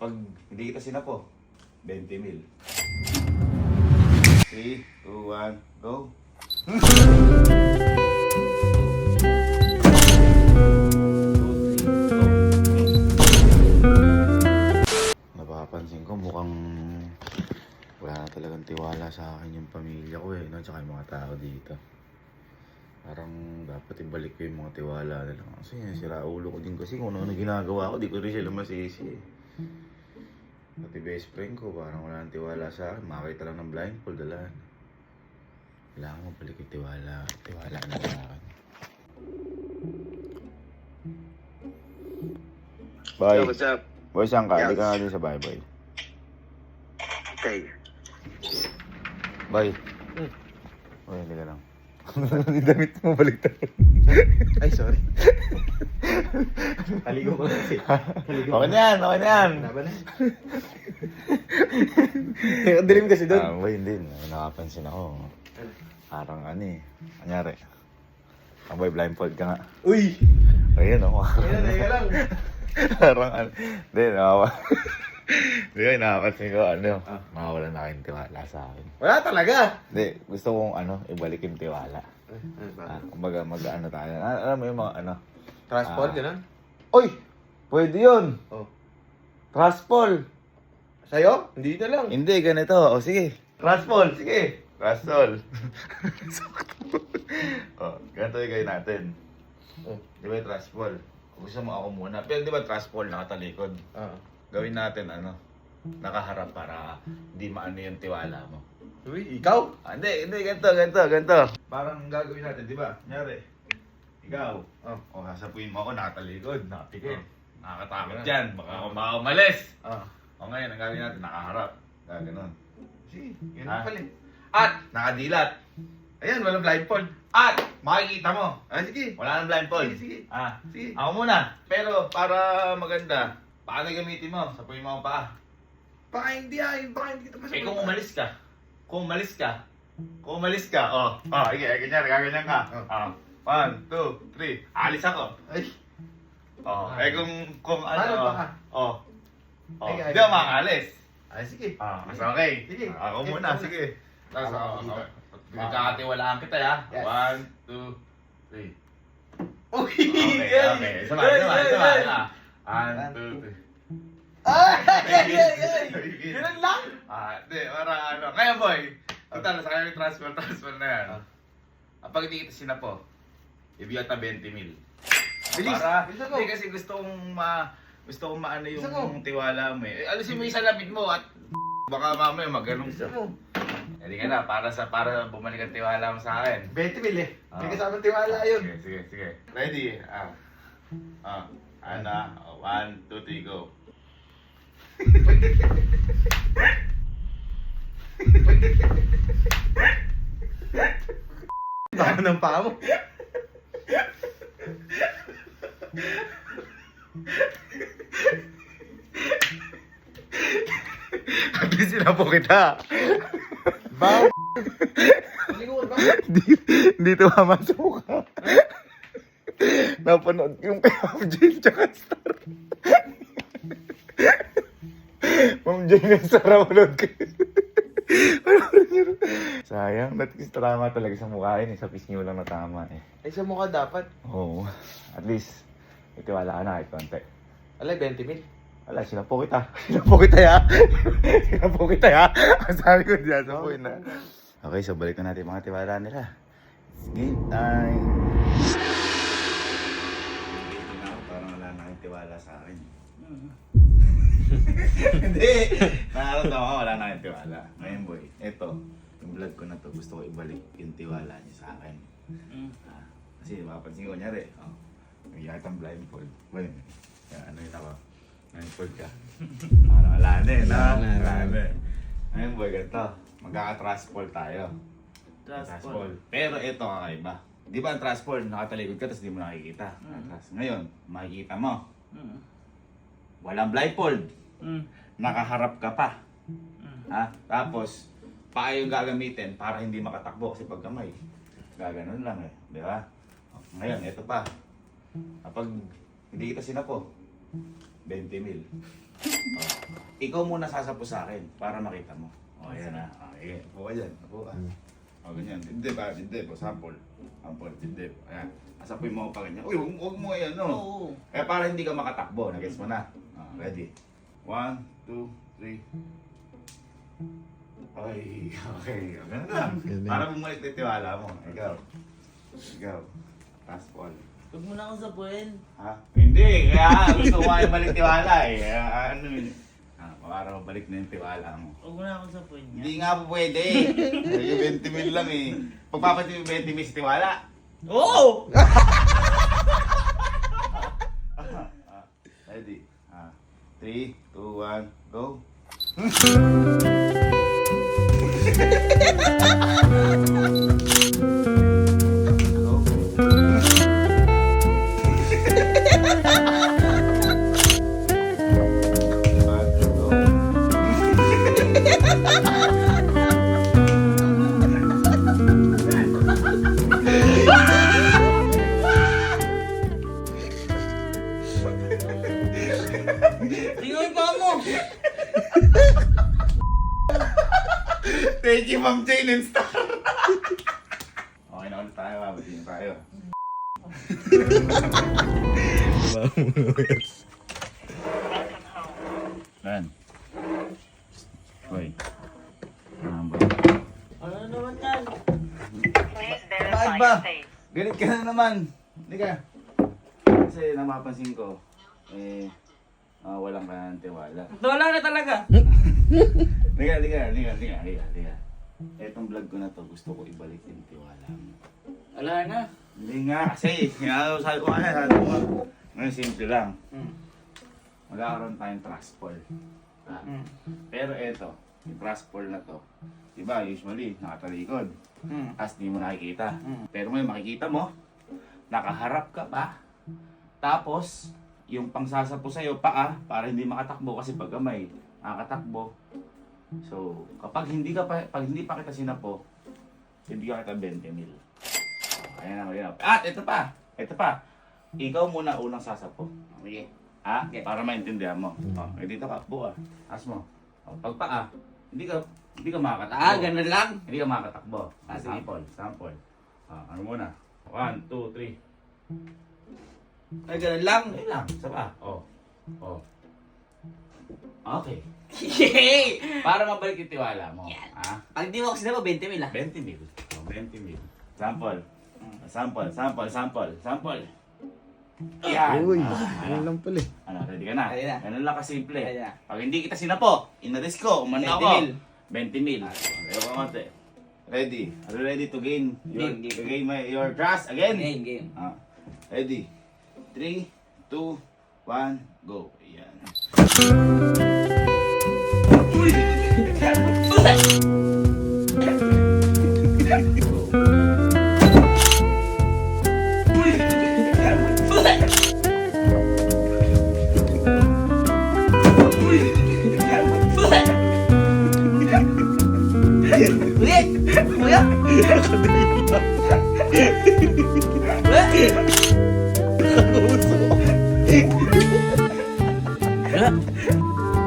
Kapag hindi kita sinapo, 20 mil. 3, 2, 1, go! Napapansin ko mukhang wala na talagang tiwala sa akin yung pamilya ko no? Tsaka yung mga tao dito. Parang dapat ibalik ko yung mga tiwala nila. Kasi sira ulo ko din kasi kung ano ginagawa ko, di ko rin sila masisi Pati best friend ko, parang wala nang tiwala sa akin. Makakita lang ng blindfold, dalaan. Kailangan mo balik yung tiwala. Tiwala na sa akin. Bye. Yo, what's up? Boy, saan ka? Yes. Hindi ka nga din sa bye, boy. Okay. Bye. Boy, hindi ka lang. Yung damit mo, baliktad. Ay, sorry. Kaligo ko kasi. Okay na yan, okay na yan. Laban na. Ang dilim kasi doon. Boy, hindi. May nakapansin ako. Parang ano eh. Kanyari. Boy, blindfold ka nga. Uy! Ayun ako. Ayun, ayun lang. Parang ano. Hindi, Hindi ko nakapansin ko ano. Mawawala na kayong tiwala sa akin. Wala talaga. Hindi, gusto kong ano, ibalik yung tiwala. Kumbaga, mag-ano tayo. Alam mo yung mga ano. Transport, gano'n? Uy! Pwede yun! Oh. Trustfall! Sa'yo? Hindi na lang. Hindi, ganito. O sige. Trustfall, sige. Trustfall. Ganito yung gawin natin. Di ba yung trustfall? Kung gusto mo ako muna. Pero di ba trustfall nakatalikod? Gawin natin ano, nakaharap para hindi maano yung tiwala mo. Uy, ikaw? Hindi, ganito. Parang gagawin natin, di ba? Nyari, ikaw, o hasapuin mo ako, nakatalikod, nakapikit. Nakakatakot yan, baka ako makaumalis. O ngayon, ang gagawin natin, nakaharap. Gaganon. Sige, yun ang pala. At, nakadilat. Ayan, walang blindfold. At, makikita mo. Sige. Wala nang blindfold. Sige. Sige. Ako muna. Pero, para maganda, paano gamitin mo? Sapuin mo ang paa. Baka hindi kita masama. Kung umalis ka, ganyan, gaganyan ka. 1, 2, 3, alis ako. Ay. Kung ano, Paano baka? Ay, hindi ako makakalis. Sige. Mas okay. Sige. Ako muna, sige. Tapos ako. Kakatiwalaan kita, ya. Yes. 1, 2, 3. Uy! Okay. Sama. 1, 2, 3. Ay! Ganun lang? Hindi, para ano. Ngayon, boy. Total, sa kayo yung transfer na yan. Kapag hindi kita sinapo, ibigay ta 20 mil. Bilis! Para, Bilis ako. hindi kasi gusto kong maano Bilis yung ako. tiwala mo eh. Alisin mo yung salamin mo at baka mamaya maganong Gusto ka. mo. Hindi ka na, para bumalik ang tiwala mo sa akin. 20 mil eh. May kasamang tiwala yun. Sige. Ready? Ano? 1, 2, 3, go. Baka ng paa mo. At least sinapo kita. Bao! Malingon ba? Hindi tumama sa mukha. Napanood yung kay Ma'am Jane tsaka Star. Ma'am Jane yung Star, napanood ko. Sayang, that is tama talaga sa mukha yun. Sa pisngi lang na tama eh. Ay, sa mukha dapat. Oo. At least, itiwala ka na kahit konti. Alay, 20 mil. Wala, sinapo kita. Sinapo kita ya. Ang sabi ko diyan, sapuin na. Okay, so balik na natin mga tiwala nila. It's game time. Parang wala na kayong tiwala sa akin. Hindi. Nakaramdaman ko, wala na kayong tiwala. Ngayon boy, eto, yung vlog ko na to, gusto ko ibalik yung tiwala niyo sa akin. Kasi mapapansin ko, nyari, may yatang blindfold. Boy, ano yun ako? Blindfold ka. Parang wala na eh, wala na eh. Ngayon boy, ganito. Magkaka-trustfall tayo. Trustfall. Pero ito kakaiba. Di ba ang trustfall, nakatalikod ka tapos di mo nakikita. Ngayon, makikita mo. Walang blindfold. Nakaharap ka pa. Tapos, paa yung gagamitin para hindi makatakbo kasi pag kamay. Gaganon lang eh. Di ba? Ngayon, ito pa. Kapag hindi kita sinapo, 20 mil. ikaw muna sasapo sa akin para makita mo. O, ayan na. Okay, upo ka dyan. Upo ka. O, ganyan. Dibdib ha, dibdib. O, sample. Sample, dibdib. Ayan. Asapoy mo pa ganyan. Uy, huwag mo yan, no? Oo. Kaya para hindi ka makatakbo. Nag-gets mo na. Ready? 1, 2, 3. Ay, okay. Ganun lang. Para bumalik na tiwala mo. Ikaw. Ikaw. Fastball. Huwag mo na akong sapuin. Ha? Hindi. Kaya gusto ko kayo balik tiwala eh. Ano yun? Para mabalik na yung tiwala mo. Huwag mo na akong sapuin niya. Hindi nga po pwede. Ay, 20 mil lang eh. Pagpapatin yung 20 mil sa tiwala. Oo! Ready? 3, 2, 1, go. Tingnan yung paa mo! Thank you, Ma'am Jane and Star. Okay na ulit tayo, babati na tayo. Ben. Hoy. Ano naman yan? Please verify Bakit ba? your face. Galit ka na naman. Hindi ka. Kasi napapansin ko, walang ka ng tiwala. Wala na talaga. Liga. Etong vlog ko na to, gusto ko ibalik yung tiwala mo. Wala na. Hindi nga, kasi, sabi ko nga, ngayon simple lang. Magkakaroon tayong trust fall. Pero eto, yung trust fall na to, diba, usually, nakatalikod. Tapos di mo nakikita. Pero ngayon makikita mo, nakaharap ka pa. Tapos, yung pangsasapo sa'yo, paa, para hindi makatakbo kasi pag gamay, nakakatakbo. So, pag hindi pa kita sinapo, hindi ka kita 20 mil. Ayan na. At ito pa. Ikaw muna unang sasapo. Okay. Ha? Para maintindihan mo. Dito ka, buka. As mo. Pag paa, hindi ka makakatakbo. Ganun lang. Hindi ka makakatakbo. Sample. Ano muna? 1, 2, 3. Ay, ganun lang. Ayun lang. Sa paa. Okay. Yay! Para mabalik yung tiwala mo. Yan. Ha? Pag di mo kasi na 20 mil ah. 20 mil. 20 mil. Sample. Yan. Uy, Ano lang pala eh. Ano, ready ka na? Ready na. Ganun lang kasimple. Ready na. Pag hindi kita sinapo, inaris ko, umano 20 ako. mil. 20 mil. Ayaw ko konti. Ready? Are you ready to gain your trust again? Game. Ready? 3, 2, 1, go. Ayan. Kuya!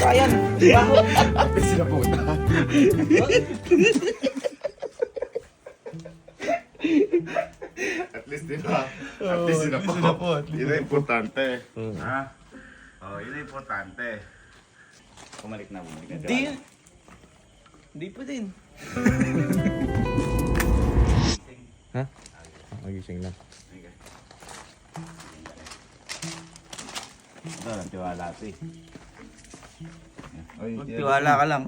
Kayan! Baho! Ate sila puta. At least, di ba? At least sila po. Yun ang importante. Ha? Yun ang importante. Bumalik na. Di. Di pa din. Ha? Magising na. Ito, nagtiwala ito eh. Oy, Magtiwala ka lang.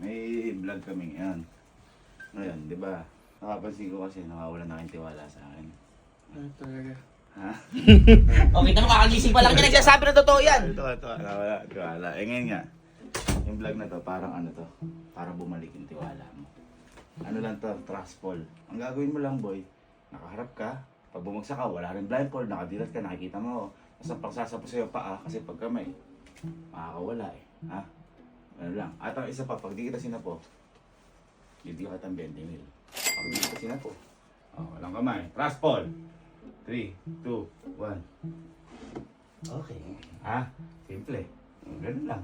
May vlog kami ngayon. Ngayon, di ba? Nakapansin ko kasi nakawala na kayong tiwala sa akin. Talaga. Ha? Okay, na kakagising pa lang niya nagsasabi na totoo yan. Ito, nakawala tiwala. Ngayon nga, yung vlog na to, parang ano to, para bumalik yung tiwala mo. Ano lang to, trust fall. Ang gagawin mo lang, boy, nakaharap ka, pag bumagsak ka, wala rin blindfold, nakadilat ka, nakikita mo. Basta pagsasapo sa'yo paa, kasi pag kamay, makakawala eh. Ha? Ano lang. At ang isa pa, pag di kita sinapo, hindi ka kitang 20 mil. Pag di kita sinapo, walang kamay. Trust fall. 3, 2, 1. Okay. Ha? Simple. Ganun lang.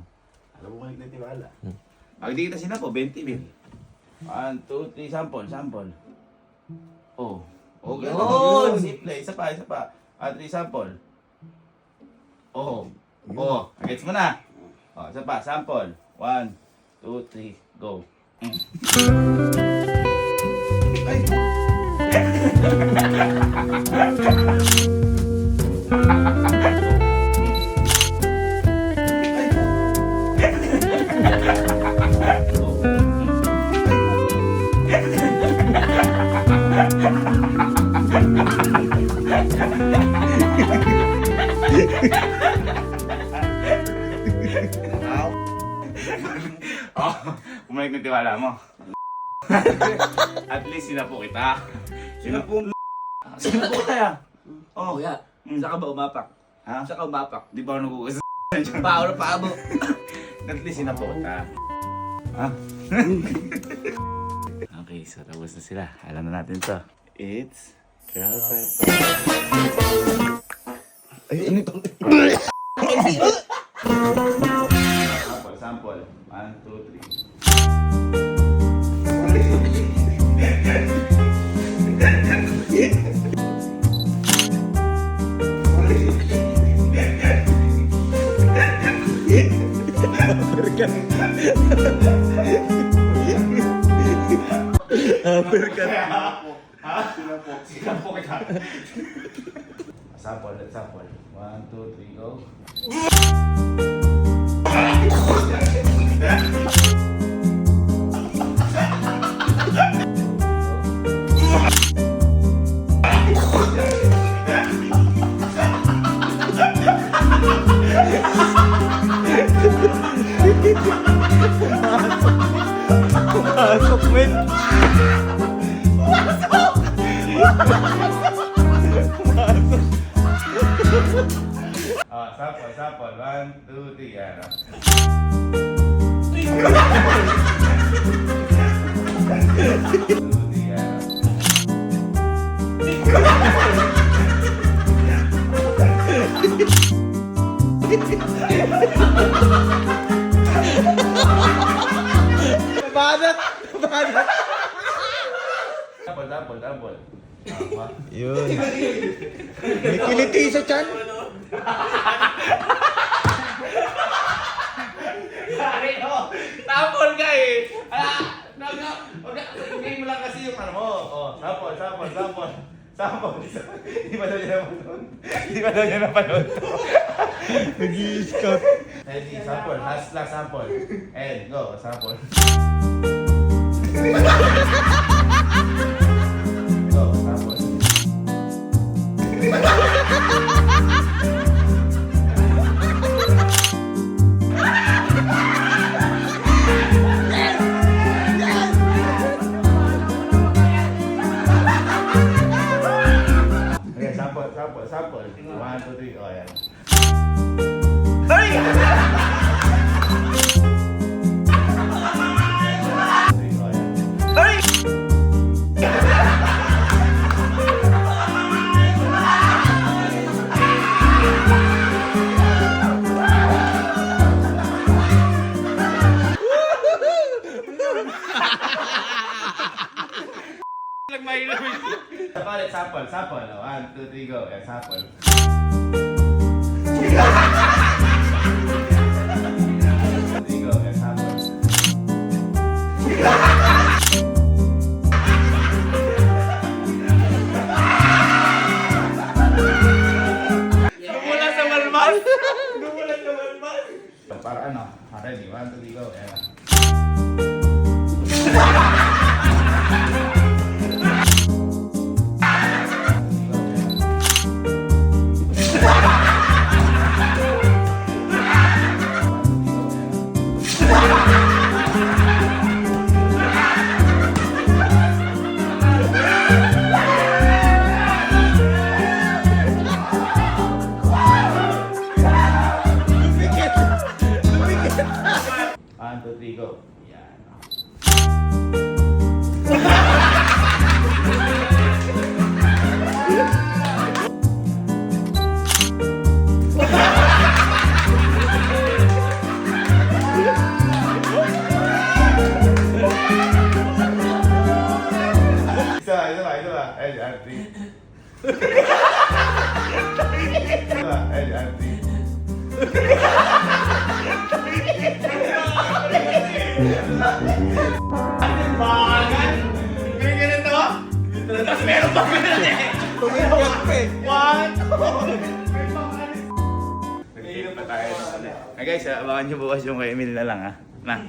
Alam mo kayo nagtitiwala. Hindi kita sinapo, 20 mil. 1, 2, 3, sample. Oh. Oh, Yun! Simple. Isa pa. 3 sample. Oh. Oh, gets mo na. Oh, isa pa, sample. 1, 2, 3, go. Ay! Oh, bumalik ng tiwala mo. At least sinapo kita. Sinapo kita. Oh, Kuya, saan ka ba umapak? ha? Saan ka umapak? Di ba ako nagugas? Paano pa mo? At least sinapo kita. Ha? Okay, so tapos na sila. Alam na natin to. It's Real Pepper. Ay, ano ito? Sample. 1, 2, 3. Sinapo kita. Sample. 1, 2, 3, go. Pasok, men. Sample. 1, 2, 3, yan. Badat! Sample. Yun. May kiliti sa chan. Sample ka eh! Hindi mo lang kasi yung ano mo. Oh, sample. Di ba daw niya napanood? Nag-i-scout. Ready, sample. Last sample. And go, sample. Go, sample. Okay, sample. 1, 2, 3, oh yan. Sample. 1, 2, 3, go. Yan, sample. 1, 2, 3, go. Yan, sample. Dumula sa malmal! Para ano? Ready, 1, 2, 3, go. Yan. One, two, three, go. Yan. Ay, ate. Bakit? May ganito? Tapos meron pa ganito eh. Tumiyak ka eh. One, Nag-inom pa tayo. Hey guys, abangan nyo bukas yung kay Emil na lang ha. Na.